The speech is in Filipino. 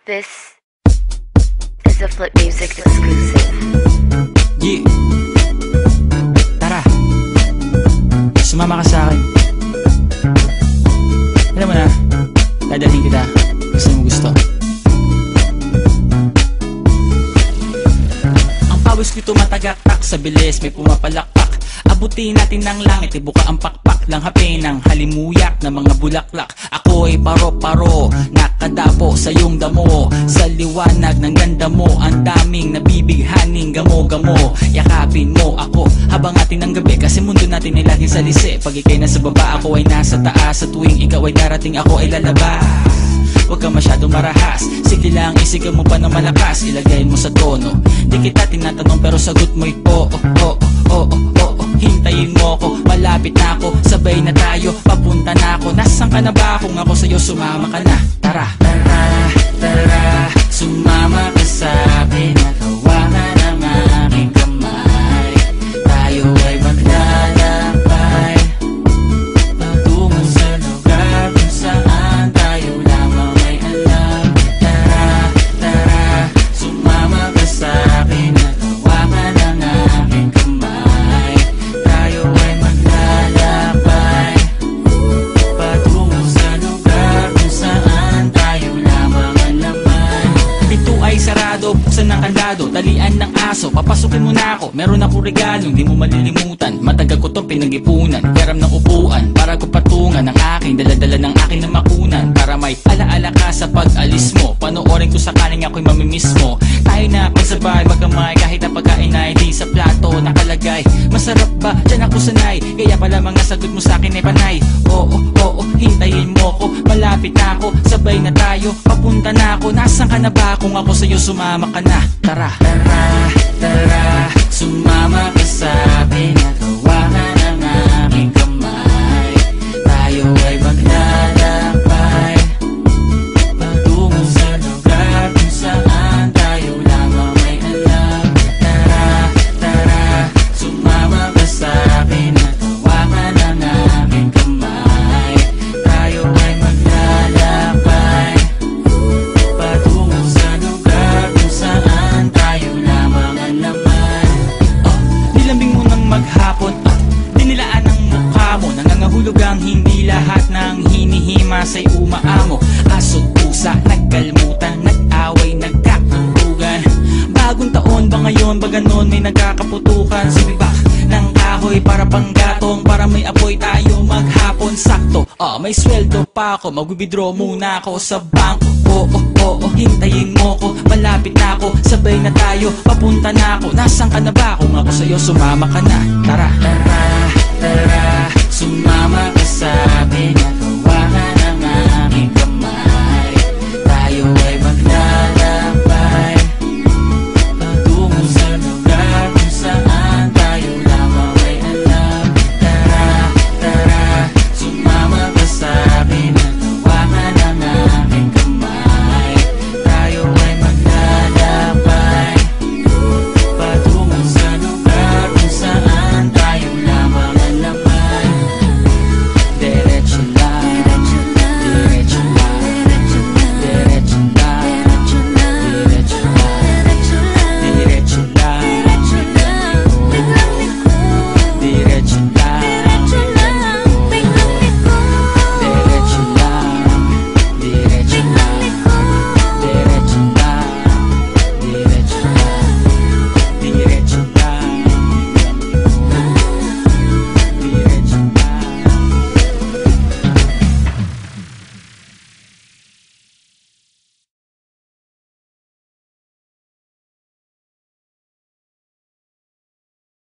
This is a Flip Music exclusive. Yeah. Tara, sumama ka sa akin. Alam mo na, dadalhin kita kasi mo gusto. Ang pawis ko'y tumatagaktak sa bilis, may pumapalakpak. Abutin natin ng langit, ibuka ang pakpak lang hapin ng halimuyak na mga bulaklak. Ako'y paro-paro, nakadapo sa iyong damo. Sa liwanag ng ganda mo, ang daming nabibighaning gamo-gamo. Yakapin mo ako habang atin ng gabi, kasi mundo natin ay laging salisi. Pag ika'y nasa baba, ako ay nasa taas. Sa tuwing ikaw ay darating, ako ay lalabas. Huwag ka masyadong marahas, sige lang, isigaw mo pa na malakas. Ilagay mo sa tono, di kita tinatanong pero sagot mo'y oo, oo, oo, oo. Hintayin mo ko, malapit na ako, sabay na tayo, papunta na ako. Nasaan ka na ba? Kung ako sa'yo, sumama ka na. Tara, tara, tara, sumama ka sa'kin. Nakawangan ang aking kamay, tayo ay maglalakbay patungo sa lugar kung saan tayo lamang ay alam. Tara, tara, sumama ka sa'kin. Nakawangan ang aking kamay, tayo ay maglalakbay patungo sa lugar kung saan tayo lamang ang laman. Pinto ay sarado, buksan ng kandado, talian ng aso, papasukin mo na ako. Meron akong regalo, hindi mo malilimutan. Matagal ko itong pinag-ipunan, garam ng upuan para ko patungan ang aking daladala ng aking na makunan. Para may alaala ka sa pag-alis mo, panoorin ko sakaling ako'y mamimiss mo. Tayo na magsabay, magkamay, kahit na pagkain ay di sa plato nakalagay. Masarap ba? Diyan ako sanay, kaya pala mga sagot mo sa akin ay panay. Oo, oo, hintayin mo ko, malapit na ako, sabay na tayo, papunta na ako. Nasaan ka na ba? Kung ako sa'yo, sumama ka na. Tara, tara, tara, sumama ka sa'kin. Nakawangan ang aking kamay, tayo ay maglalakbay patungo sa lugar kung saan tayo lamang ay alam. Tara, tara, sumama ka sa'kin. Nakawangan ang aking kamay, tayo ay maglalakbay patungo sa lugar kung saan tayo lamang ang laman. Nilambing mo ng maghapon, dinilaan ang mukha mo. Nangangahulog ang hindi lahat ng hinihima sa'y umaamo. Aso't pusa, nagkalmutan, nag-away, nagkakuntugan. Bagong taon ba ngayon, ba ganon may nagkakaputukan? Sumibak ng kahoy para panggatong, para may apoy tayo maghapon. Sakto, may sweldo pa ako, mag-withdraw muna ako sa bangko. Oo, oo, hintayin mo ko, malapit na ako, sabay na tayo, papunta na ako. Nasaan ka na ba? Kung ako sa'yo, sumama ka na. Tara, tara, tara, sumama ka sa'kin.